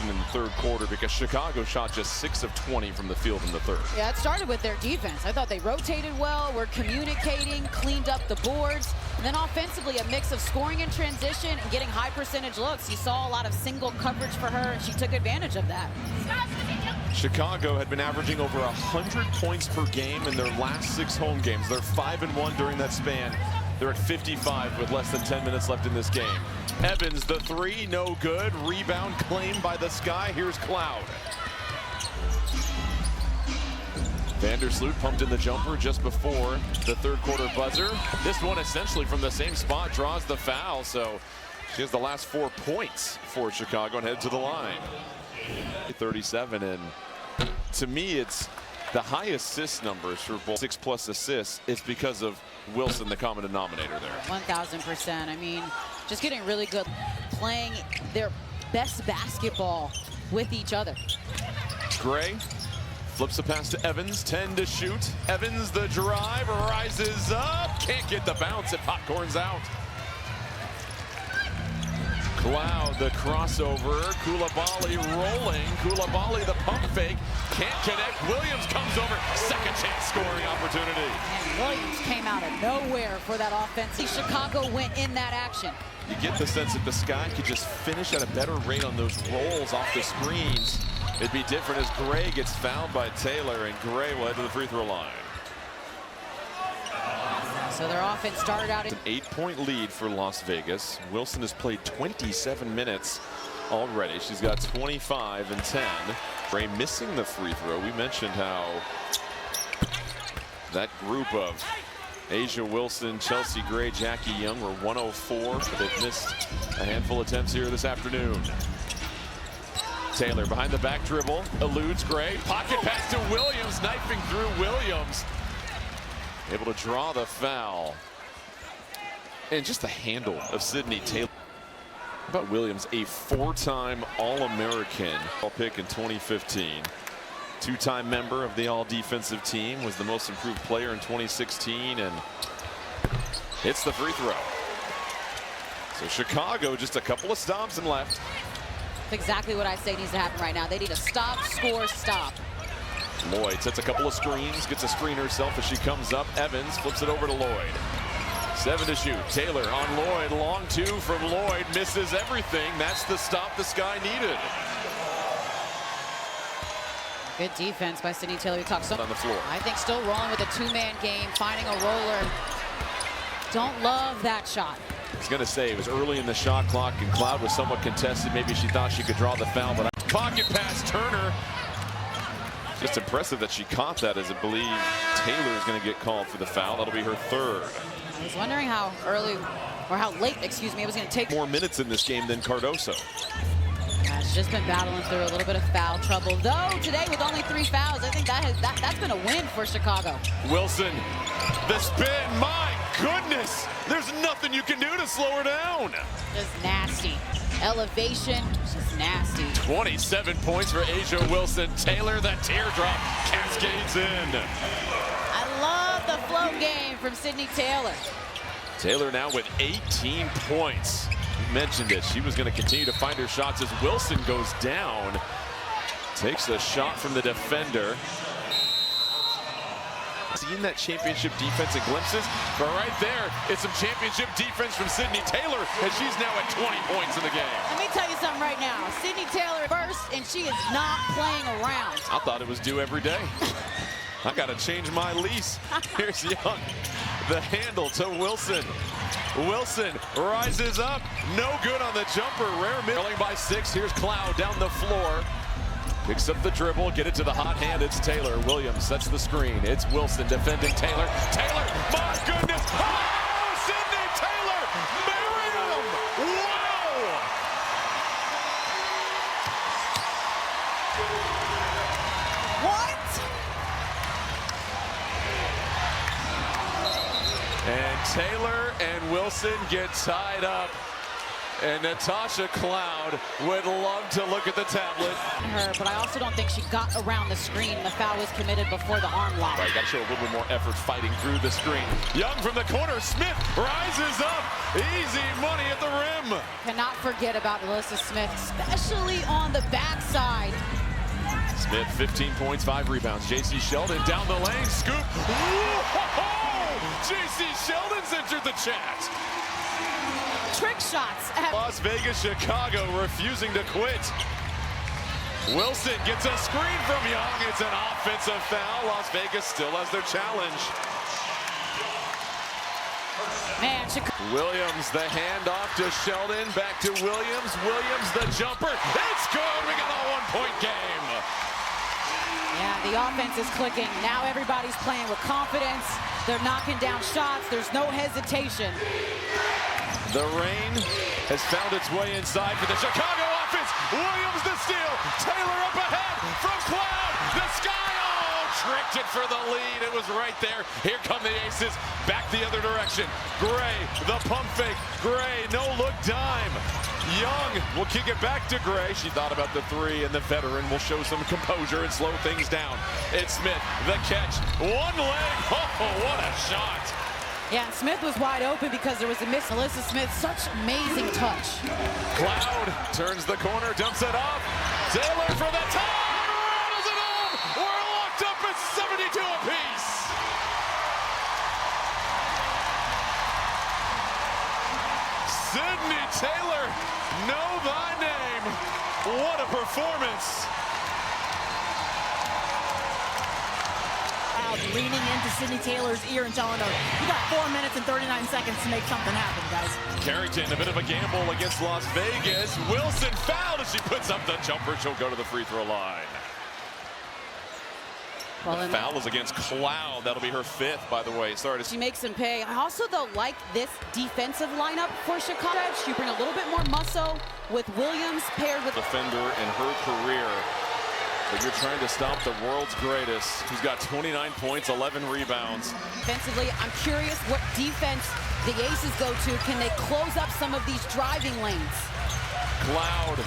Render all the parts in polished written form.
Wilson in the third quarter because Chicago shot just 6 of 20 from the field in the third. Yeah, it started with their defense. I thought they rotated well, were communicating, cleaned up the boards. And then offensively, a mix of scoring in transition and getting high percentage looks. You saw a lot of single coverage for her, and she took advantage of that. Chicago had been averaging over 100 points per game in their last 6 home games. They're 5-1 during that span. They're at 55 with less than 10 minutes left in this game. Evans, the three, no good. Rebound claimed by the Sky. Here's Cloud. Vandersloot pumped in the jumper just before the third quarter buzzer. This one essentially from the same spot draws the foul, so she has the last 4 points for Chicago and head to the line. 37, and to me it's the high assist numbers for both 6+ assists. It's because of Wilson, the common denominator there. 1000%. I mean, just getting really good, playing their best basketball with each other. Gray flips the pass to Evans, 10 to shoot. Evans, the drive, rises up, can't get the bounce, it popcorns out. Cloud, the crossover, Koulibaly rolling, Koulibaly the pump fake, can't connect, Williams comes over, second chance scoring opportunity. And Williams came out of nowhere for that offense. Chicago went in that action. You get the sense that the Sky could just finish at a better rate on those rolls off the screens. It'd be different as Gray gets fouled by Taylor, and Gray will head to the free throw line. So their offense started out an 8-point lead for Las Vegas. Wilson has played 27 minutes already. She's got 25 and 10. Gray missing the free throw. We mentioned how that group of A'ja Wilson, Chelsea Gray, Jackie Young were 104, but they've missed a handful of attempts here this afternoon. Taylor behind the back dribble, eludes Gray, pocket pass to Williams, knifing through Williams. Able to draw the foul. And just the handle of Sydney Taylor. How about Williams, a 4-time All-American pick in 2015. 2-time member of the All-Defensive team, was the most improved player in 2016, and hits the free throw. So Chicago, just a couple of stops and left. That's exactly what I say needs to happen right now. They need a stop, score, stop. Lloyd sets a couple of screens, gets a screen herself as she comes up. Evans flips it over to Lloyd. 7 to shoot. Taylor on Lloyd. Long 2 from Lloyd. Misses everything. That's the stop the Sky needed. Good defense by Sydney Taylor. We talked so on the floor. I think still rolling with a 2-man game, finding a roller. Don't love that shot. I was going to say it was early in the shot clock and Cloud was somewhat contested. Maybe she thought she could draw the foul, but pocket pass Turner. Just impressive that she caught that, as I believe Taylor is going to get called for the foul. That'll be her 3rd. I was wondering how early, or how late, excuse me, it was going to take. More minutes in this game than Cardoso. She's just been battling through a little bit of foul trouble. Though today with only 3 fouls, I think that's been a win for Chicago. Wilson, the spin, my goodness. There's nothing you can do to slow her down. Just nasty. Elevation, just nasty. 27 points for A'ja Wilson. Taylor, that teardrop cascades in. I love the flow game from Sydney Taylor. Taylor now with 18 points. You mentioned it. She was going to continue to find her shots as Wilson goes down. Takes a shot from the defender. Seen that championship defense in glimpses, but right there, it's some championship defense from Sydney Taylor, as she's now at 20 points in the game. Let me tell you something right now. Sydney Taylor first, and she is not playing around. I thought it was due every day. I got to change my lease. Here's Young. The handle to Wilson. Wilson rises up. No good on the jumper. Rare middling by 6. Here's Cloud down the floor. Picks up the dribble, get it to the hot hand. It's Taylor. Williams sets the screen. It's Wilson defending Taylor. Taylor, my goodness! Oh, Sydney Taylor! Miriam! Wow! What? And Taylor and Wilson get tied up. And Natasha Cloud would love to look at the tablet. But I also don't think she got around the screen. The foul was committed before the arm lock. Right, got to show a little bit more effort fighting through the screen. Young from the corner. Smith rises up. Easy money at the rim. Cannot forget about Alyssa Smith, especially on the back side. Smith, 15 points, 5 rebounds. J.C. Sheldon down the lane, scoop. J.C. Sheldon's entered the chat. Trick shots. Las Vegas, Chicago refusing to quit. Wilson gets a screen from Young. It's an offensive foul. Las Vegas still has their challenge. Man, Williams, the handoff to Sheldon. Back to Williams. Williams, the jumper. It's good. We got a one-point game. Yeah, the offense is clicking. Now everybody's playing with confidence. They're knocking down shots. There's no hesitation. The rain has found its way inside for the Chicago offense. Williams the steal. Taylor up ahead from Cloud. The sky. Oh, tricked it for the lead. It was right there. Here come the Aces. Back the other direction. Gray, the pump fake. Gray, no look dime. Young will kick it back to Gray. She thought about the three, and the veteran will show some composure and slow things down. It's Smith, the catch. One leg. Oh, what a shot. Yeah, Smith was wide open because there was a miss. Alyssa Smith, such amazing touch. Cloud turns the corner, dumps it off. Taylor for the tie, rattles it home. We're locked up at 72 apiece. Sydney Taylor, know thy name. What a performance. Leaning into Sydney Taylor's ear and telling her, you got 4 minutes and 39 seconds to make something happen, guys. Carrington, a bit of a gamble against Las Vegas. Wilson fouled as she puts up the jumper. She'll go to the free throw line. Well, the foul is against Cloud. That'll be her 5th, by the way. Sorry to She makes them pay. I also, though, like this defensive lineup for Chicago. You bring a little bit more muscle with Williams paired with defender in her career. But you're trying to stop the world's greatest, who's got 29 points, 11 rebounds. Defensively, I'm curious what defense the Aces go to. Can they close up some of these driving lanes? Cloud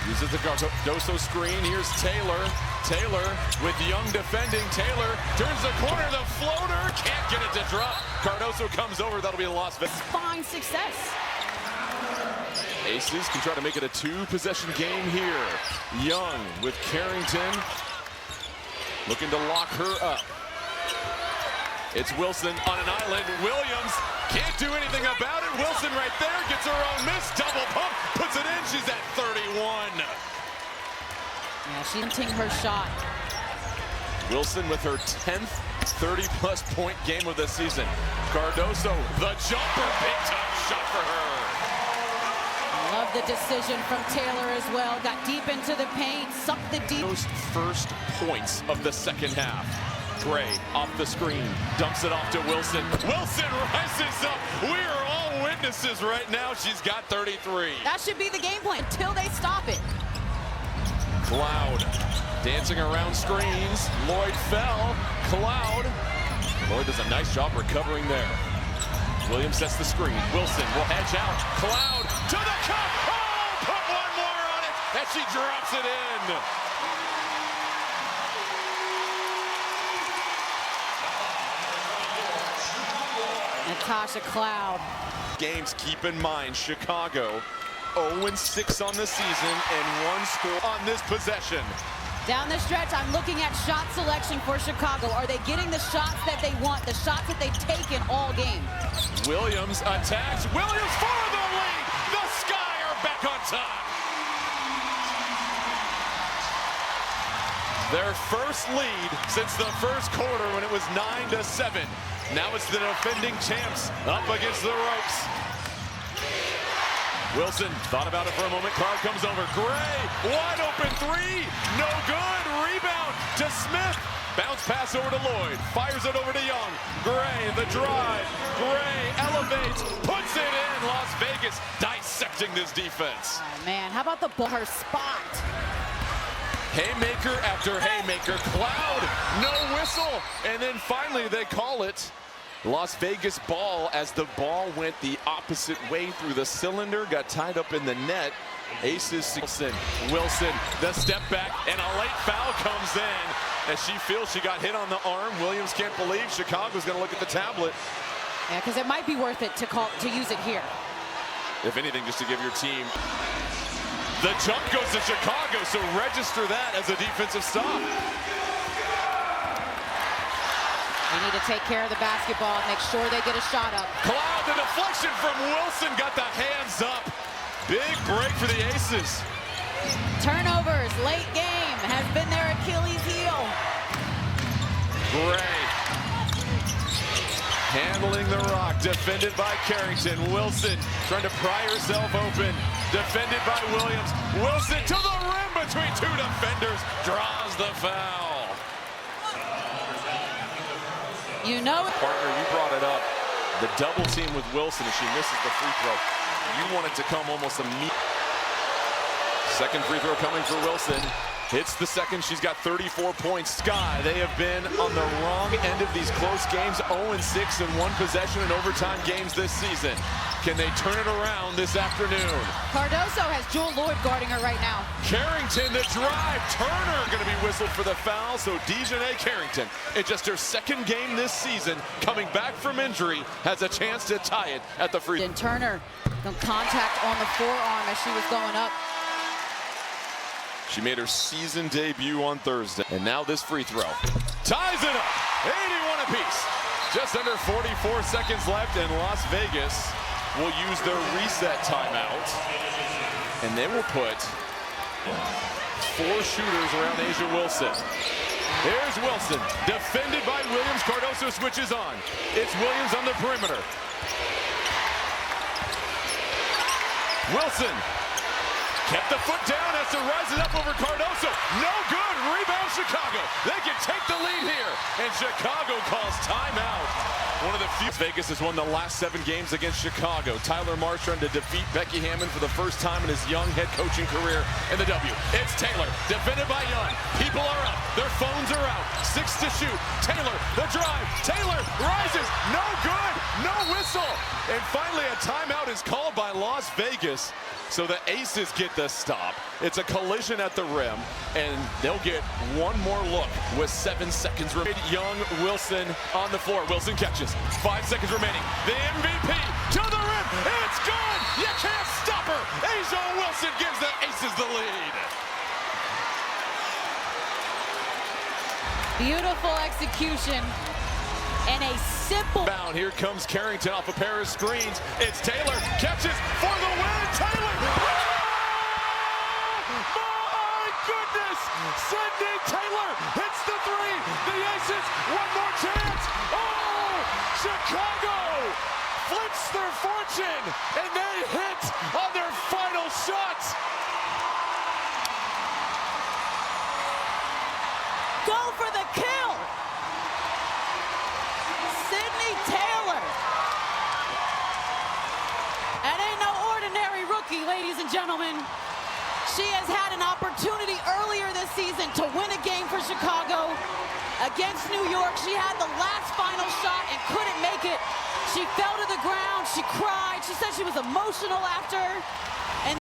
uses the Cardoso screen. Here's Taylor. Taylor with Young defending. Taylor turns the corner, the floater. Can't get it to drop. Cardoso comes over. That'll be a loss. Fine success. Aces can try to make it a 2-possession game here. Young with Carrington looking to lock her up. It's Wilson on an island. Williams can't do anything about it. Wilson right there gets her own miss. Double pump, puts it in. She's at 31. Yeah, she's hunting her shot. Wilson with her 10th 30-plus point game of the season. Cardoso, the jumper, big time shot for her. Love the decision from Taylor as well. Got deep into the paint, sucked the deep. Those first points of the second half. Gray off the screen, dumps it off to Wilson. Wilson rises up. We are all witnesses right now. She's got 33. That should be the game plan until they stop it. Cloud dancing around screens. Lloyd fell. Cloud. Lloyd does a nice job recovering there. Williams sets the screen. Wilson will edge out. Cloud to the cup. Oh, put one more on it, and she drops it in. Natasha Cloud. Games, keep in mind, Chicago 0-6 on the season and 1 score on this possession. Down the stretch, I'm looking at shot selection for Chicago. Are they getting the shots that they want, the shots that they've taken all game? Williams attacks. Williams for the lead. The Sky are back on top. Their first lead since the first quarter when it was 9-7. Now it's the defending champs up against the ropes. Wilson thought about it for a moment. Cloud comes over. Gray, wide open three. No good. Rebound to Smith. Bounce pass over to Lloyd. Fires it over to Young. Gray, the drive. Gray elevates, puts it in. Las Vegas dissecting this defense. Oh, man, how about the ball? Her spot. Haymaker after haymaker. Cloud, no whistle. And then finally they call it Las Vegas ball as the ball went the opposite way through the cylinder, got tied up in the net. Aces Wilson, the step back, and a late foul comes in as she feels she got hit on the arm. Williams can't believe Chicago's going to look at the tablet. Yeah, because it might be worth it to use it here. If anything, just to give your team. The jump goes to Chicago, so register that as a defensive stop. They need to take care of the basketball, make sure they get a shot up. Cloud, the deflection from Wilson, got the hands up. Big break for the Aces. Turnovers, late game, has been their Achilles heel. Gray handling the rock, defended by Carrington. Wilson trying to pry herself open, defended by Williams. Wilson to the rim between two defenders, draws the foul. You know it. Partner, you brought it up. The double team with Wilson as she misses the free throw. You want it to come almost immediately. Second free throw coming for Wilson. Hits the second. She's got 34 points. Sky, they have been on the wrong end of these close games. 0-6 in one possession and overtime games this season. Can they turn it around this afternoon? Cardoso has Jewel Lloyd guarding her right now. Carrington, the drive. Turner going to be whistled for the foul. So Dejanay Carrington, in just her second game this season, coming back from injury, has a chance to tie it at the free. And Turner, some contact on the forearm as she was going up. She made her season debut on Thursday. And now this free throw. Ties it up. 81 apiece. Just under 44 seconds left, and Las Vegas will use their reset timeout. And they will put 4 shooters around Asia Wilson. Here's Wilson, defended by Williams. Cardoso switches on. It's Williams on the perimeter. Wilson kept the foot down as to rise it up over Cardoso. No good. Rebound Chicago. They can take the lead here. And Chicago calls timeout. One of the few. Vegas has won the last 7 games against Chicago. Tyler Marsh trying to defeat Becky Hammond for the first time in his young head coaching career in the W. It's Taylor, defended by Young. People are up. Their phones are out. 6 to shoot. Taylor, the drive. Taylor rises. No good. No whistle. And finally a timeout is called by Las Vegas. So the Aces get the stop. It's a collision at the rim, and they'll get one more look with 7 seconds remaining. Young, Wilson on the floor. Wilson catches. 5 seconds remaining. The MVP to the rim. It's good. You can't stop her. Asia Wilson gives the Aces the lead. Beautiful execution and a simple. Here comes Carrington off a pair of screens. It's Taylor. Catches for the win. Taylor. My goodness. Sydney Taylor hits the 3. The Aces, one more chance. Oh, Chicago flips their fortune, and they hit on their final shot. Go for the kill. Sydney Taylor. That ain't no ordinary rookie, ladies and gentlemen. She has had an opportunity earlier this season to win a game for Chicago against New York. She had the last final shot and couldn't make it. She fell to the ground. She cried. She said she was emotional after.